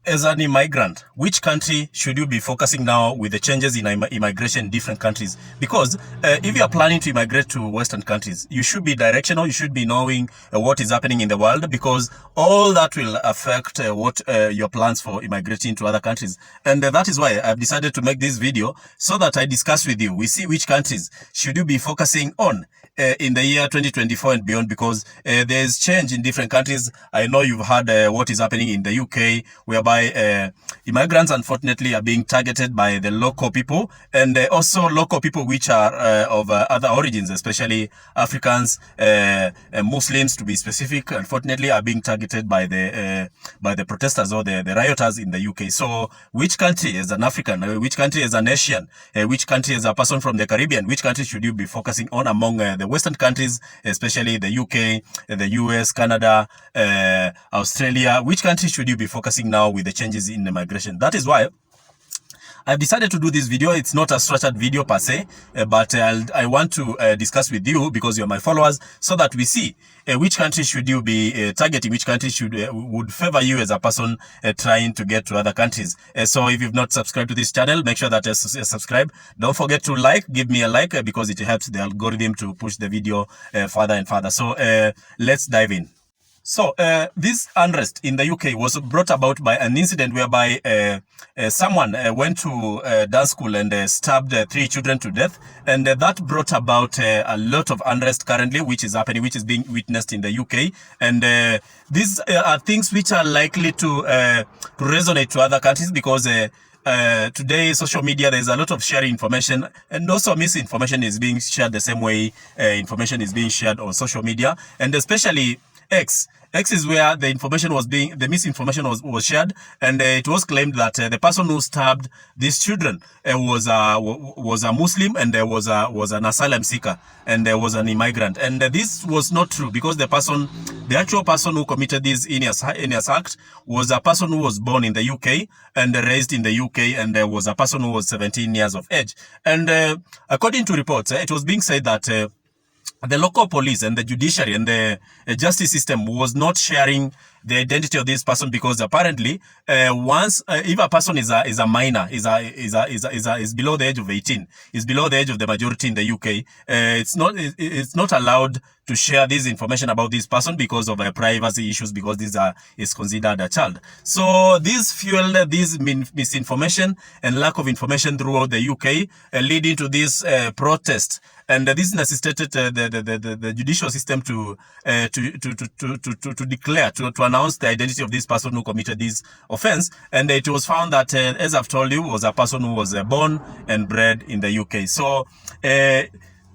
As an immigrant, which country should you be focusing now with the changes in immigration in different countries? Because if you are planning to immigrate to Western countries, you should be directional, you should be knowing what is happening in the world, because all that will affect what your plans for immigrating to other countries. And that is why I've decided to make this video so that I discuss with you. We see which countries should you be focusing on in the year 2024 and beyond, because there's change in different countries. I know you've heard what is happening in the UK, whereby immigrants unfortunately are being targeted by the local people, and also local people which are of other origins, especially Africans, Muslims to be specific, unfortunately are being targeted by the protesters or the rioters in the UK. So which country as an African, which country as an Asian, which country as a person from the Caribbean, which country should you be focusing on among the Western countries, especially the UK, the US, Canada, Australia? Which country should you be focusing now with the changes in immigration? That is why I've decided to do this video. It's not a structured video per se, but I want to discuss with you, because you're my followers, so that we see which country should you be targeting, which country would favor you as a person trying to get to other countries. So if you've not subscribed to this channel, make sure that you subscribe. Don't forget to give me a like, because it helps the algorithm to push the video further and further. So let's dive in. So this unrest in the UK was brought about by an incident whereby someone went to dance school and stabbed 3 children to death, and that brought about a lot of unrest currently, which is happening, which is being witnessed in the UK. And these are things which are likely to resonate to other countries, because today, social media, there's a lot of sharing information, and also misinformation is being shared the same way information is being shared on social media, and especially X. X is where the misinformation was shared, and it was claimed that the person who stabbed these children was a Muslim, and was an asylum seeker, and was an immigrant. And this was not true, because the actual person who committed this heinous act was a person who was born in the UK and raised in the UK, and was a person who was 17 years of age. And according to reports, it was being said that the local police and the judiciary and the justice system was not sharing the identity of this person, because apparently if a person is a minor, is below the age of 18, is below the age of the majority in the UK, it's not allowed to share this information about this person because of privacy issues, because this is considered a child. So this fueled this misinformation and lack of information throughout the UK, leading to this protest. And this necessitated the judicial system to declare, to announce the identity of this person who committed this offense. And it was found that, as I've told you, was a person who was born and bred in the UK. So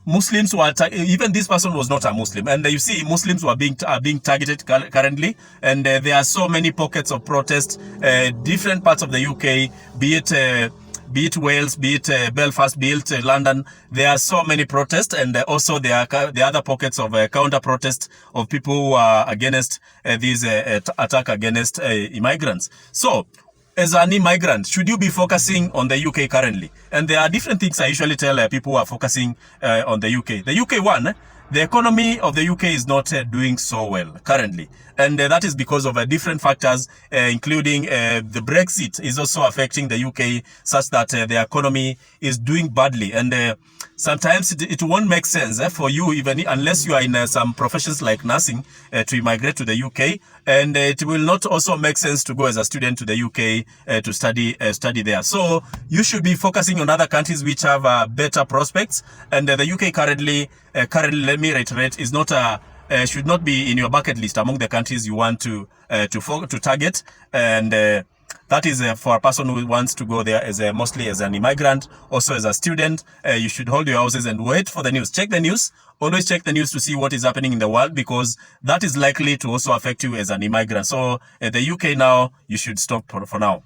Muslims were even this person was not a Muslim, and you see Muslims are being targeted currently, and there are so many pockets of protest, different parts of the UK, be it Wales, be it Belfast, be it London. There are so many protests, and also there are the other pockets of counter-protest of people who are against this attack against immigrants. So, as an immigrant, should you be focusing on the UK currently? And there are different things I usually tell people who are focusing on the UK. The UK one, the economy of the UK is not doing so well currently. And that is because of different factors, including the Brexit is also affecting the UK, such that the economy is doing badly. And sometimes it won't make sense for you, even unless you are in some professions like nursing, to immigrate to the UK. And it will not also make sense to go as a student to the UK to study there. So you should be focusing on other countries which have better prospects. And the UK currently, let me reiterate, is not should not be in your bucket list among the countries you want to target. And that is for a person who wants to go there as mostly as an immigrant, also as a student. You should hold your horses and wait for the news. Check the news. Always check the news to see what is happening in the world, because that is likely to also affect you as an immigrant. So the UK now, you should stop for now.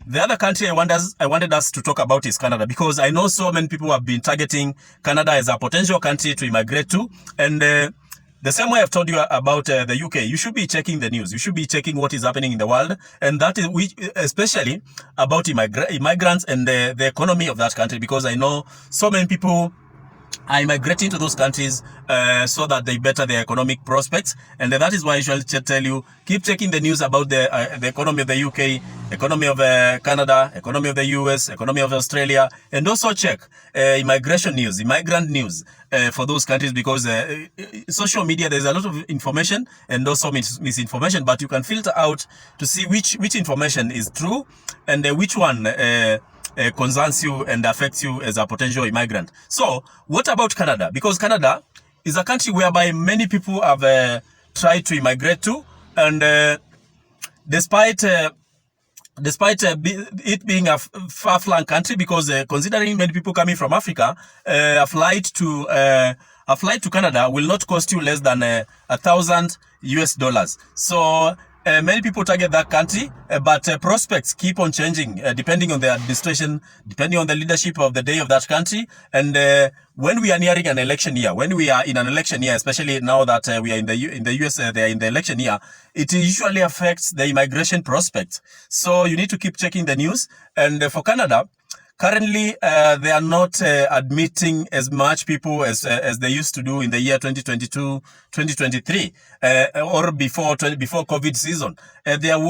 The other country I wanted us to talk about is Canada, because I know so many people have been targeting Canada as a potential country to immigrate to. And the same way I've told you about the UK, you should be checking the news. You should be checking what is happening in the world. And that is especially about immigrants and the economy of that country, because I know so many people are migrating to those countries so that they better their economic prospects. And that is why I usually tell you, keep checking the news about the economy of the UK, economy of Canada, economy of the US, economy of Australia, and also check immigration news, immigrant news for those countries, because social media, there's a lot of information and also misinformation, but you can filter out to see which information is true and which one concerns you and affects you as a potential immigrant. So what about Canada? Because Canada is a country whereby many people have tried to immigrate to, and despite it being a far-flung country, because considering many people coming from Africa, a flight to Canada will not cost you less than $1,000. So many people target that country, but prospects keep on changing depending on the administration, depending on the leadership of the day of that country. And when we are nearing an election year, when we are in an election year, especially now that we are in the US, they are in the election year, it usually affects the immigration prospects. So you need to keep checking the news. And for Canada, currently, they are not admitting as much people as they used to do in the year 2022, 2023, or before COVID season. There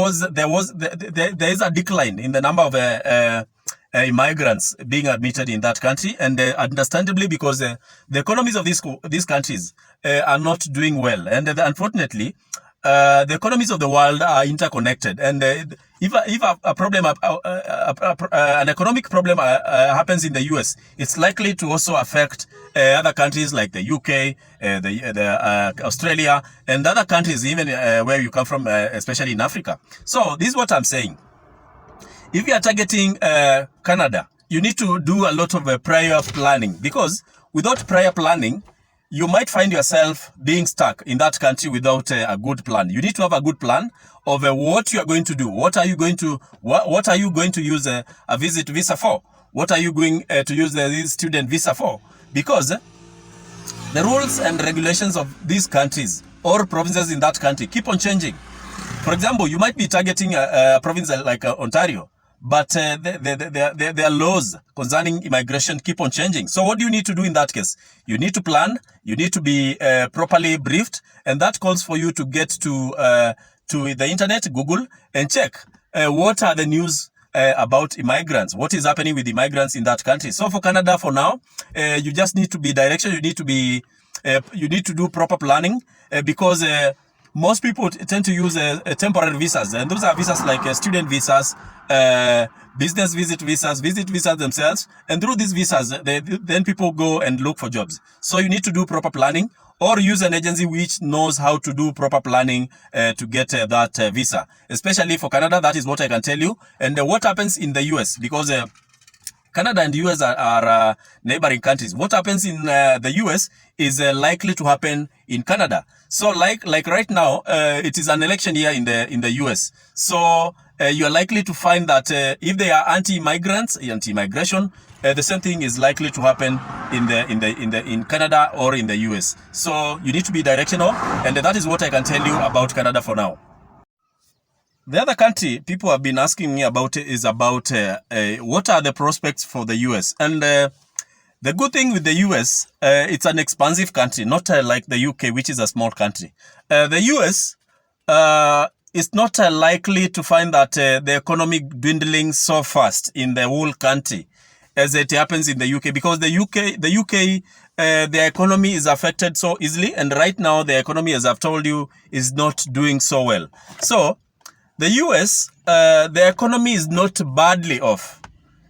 is a decline in the number of immigrants being admitted in that country, and understandably, because the economies of these countries are not doing well, and unfortunately, the economies of the world are interconnected, and if a problem, an economic problem happens in the US, it's likely to also affect other countries like the UK, Australia, and other countries, even where you come from, especially in Africa. So this is what I'm saying. If you are targeting Canada, you need to do a lot of prior planning, because without prior planning, you might find yourself being stuck in that country without a good plan. You need to have a good plan of what you are going to do. What are you going to use a visit visa for? What are you going to use the student visa for? Because the rules and regulations of these countries or provinces in that country keep on changing. For example, you might be targeting a province like Ontario, but their laws concerning immigration keep on changing. So what do you need to do in that case? You need to plan, you need to be properly briefed, and that calls for you to get to the internet, Google, and check what are the news about immigrants, what is happening with immigrants in that country. So for Canada, for now, you just need to be direction, you need to do proper planning, because most people tend to use temporary visas, and those are visas like student visas, business visit visas themselves, and through these visas, then people go and look for jobs. So you need to do proper planning, or use an agency which knows how to do proper planning to get that visa. Especially for Canada, that is what I can tell you. And what happens in the US, because Canada and US are neighboring countries. What happens in the US is likely to happen in Canada. So like right now, it is an election year in the US. So you are likely to find that if they are anti-immigration, the same thing is likely to happen in Canada or in the US. So you need to be directional, and that is what I can tell you about Canada for now. The other country people have been asking me about is about what are the prospects for the US. And the good thing with the US, it's an expansive country, not like the UK, which is a small country. The US is not likely to find that the economy dwindling so fast in the whole country as it happens in the UK, because the UK, the economy is affected so easily, and right now the economy, as I've told you, is not doing so well. So the US, the economy is not badly off,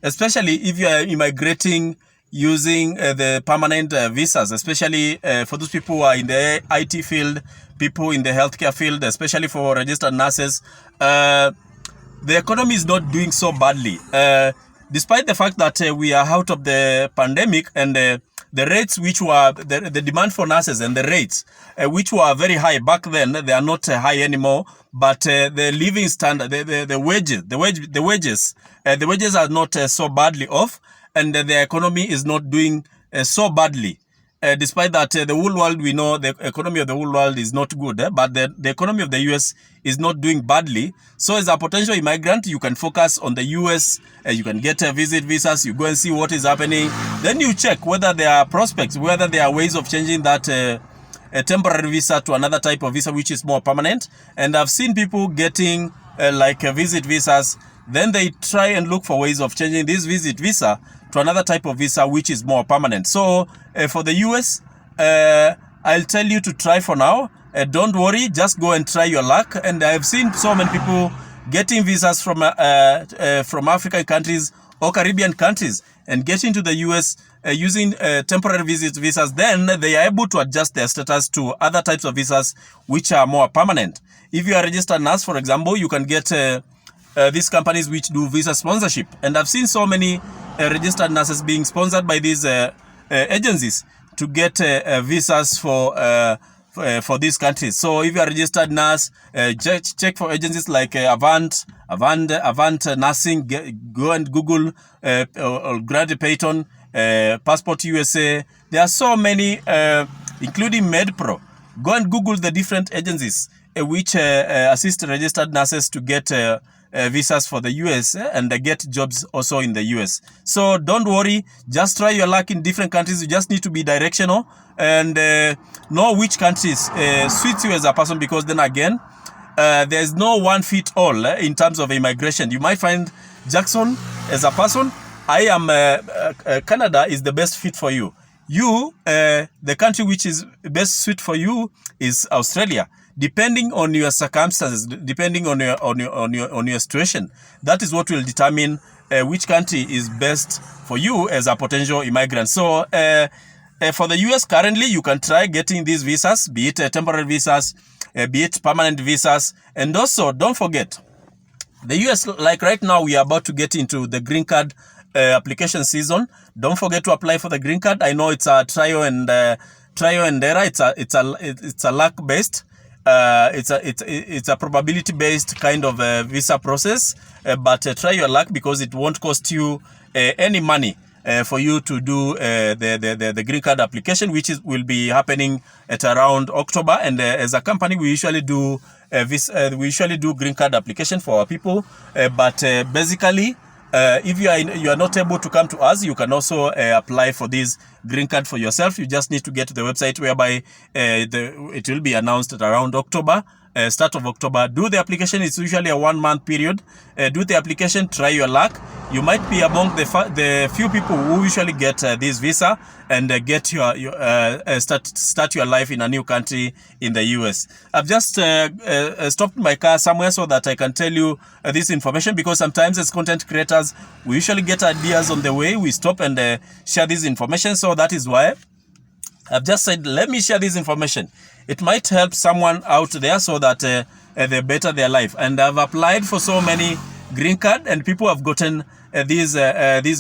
especially if you are immigrating using the permanent visas, especially for those people who are in the IT field, people in the healthcare field, especially for registered nurses. The economy is not doing so badly, despite the fact that we are out of the pandemic, and the rates which were, the demand for nurses and the rates which were very high back then, they are not high anymore. But the living standard, the wages are not so badly off, and the economy is not doing so badly. despite that the whole world, we know the economy of the whole world is not good, but the economy of the US is not doing badly. So as a potential immigrant, you can focus on the US, you can get visit visas, you go and see what is happening. Then you check whether there are prospects, whether there are ways of changing that a temporary visa to another type of visa which is more permanent. And I've seen people getting visit visas, then they try and look for ways of changing this visit visa to another type of visa which is more permanent. So for the US, I'll tell you to try for now. Don't worry, just go and try your luck. And I've seen so many people getting visas from African countries or Caribbean countries and getting to the US using temporary visit visas. Then they are able to adjust their status to other types of visas which are more permanent. If you are a registered nurse, for example, you can get these companies which do visa sponsorship. And I've seen so many registered nurses being sponsored by these agencies to get visas for these countries. So if you are a registered nurse, check for agencies like Avant Nursing. Go and Google or Grant Payton, Passport USA. There are so many, including MedPro. Go and Google the different agencies which assist registered nurses to get visas for the US and get jobs also in the US. So don't worry, just try your luck in different countries. You just need to be directional and know which countries suits you as a person, because then again, there's no one fit all in terms of immigration. You might find Jackson as a person, I am Canada is the best fit for you. The country which is best suit for you is Australia. Depending on your circumstances, depending on your situation, that is what will determine which country is best for you as a potential immigrant. So for the US currently, you can try getting these visas, be it temporary visas, be it permanent visas. And also, don't forget, the US, like right now, we are about to get into the green card application season. Don't forget to apply for the green card. I know it's a trial and error. It's a luck based. It's a probability based kind of visa process, but try your luck, because it won't cost you any money for you to do the green card application, which will be happening at around October. And as a company, we usually do green card application for our people, but basically, if you are not able to come to us, you can also apply for this green card for yourself. You just need to get to the website, whereby it will be announced at around October, start of October. Do the application. It's usually a 1-month period. Do the application. Try your luck. You might be among the few people who usually get this visa and get start your life in a new country in the US. I've just stopped my car somewhere so that I can tell you this information, because sometimes as content creators, we usually get ideas on the way. We stop and share this information. So that is why I've just said, let me share this information. It might help someone out there so that they better their life. And I've applied for so many green card, and people have gotten these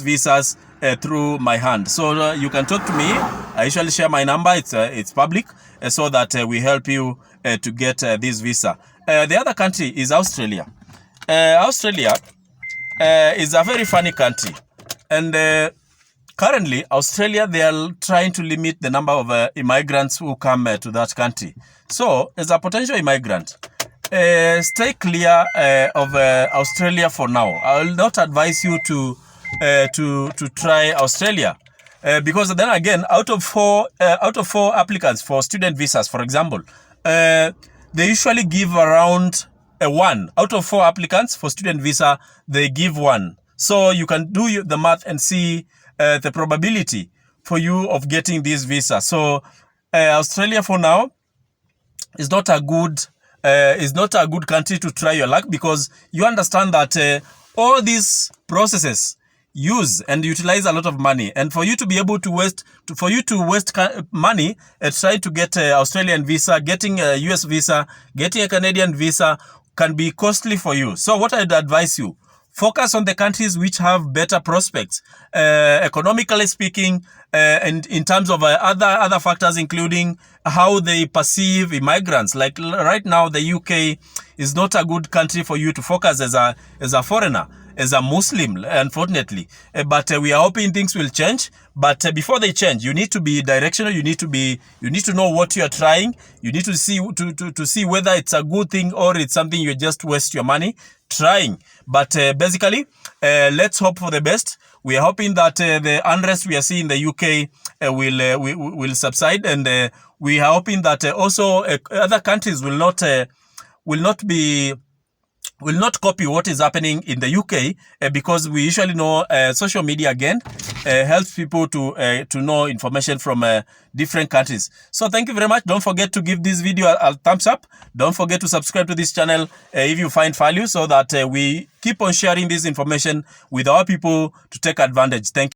visas through my hand. So you can talk to me. I usually share my number. It's public, so that we help you to get this visa. The other country is Australia. Australia is a very funny country, and currently, Australia, they are trying to limit the number of immigrants who come to that country. So, as a potential immigrant, stay clear of Australia for now. I will not advise you to try Australia, because then again, out of four applicants for student visas, for example, they usually give around 1 out of 4 applicants for student visa. They give 1. So you can do the math and see the probability for you of getting this visa. So Australia for now is not a good country to try your luck, because you understand that all these processes use and utilize a lot of money, and for you to be able to waste money trying to get an Australian visa, getting a US visa, getting a Canadian visa can be costly for you. So what I'd advise you, focus on the countries which have better prospects, economically speaking, and in terms of other factors, including how they perceive immigrants. Like right now, the UK is not a good country for you to focus as a foreigner, as a Muslim, unfortunately. But we are hoping things will change. But before they change, you need to be directional. You need to know what you are trying. You need to see to see whether it's a good thing or it's something you just waste your money trying. But basically, let's hope for the best. We are hoping that the unrest we are seeing in the UK will subside, and we are hoping that also other countries will not copy what is happening in the UK, because we usually know social media again helps people to know information from different countries. So thank you very much. Don't forget to give this video a thumbs up. Don't forget to subscribe to this channel if you find value, so that we keep on sharing this information with our people to take advantage. Thank you.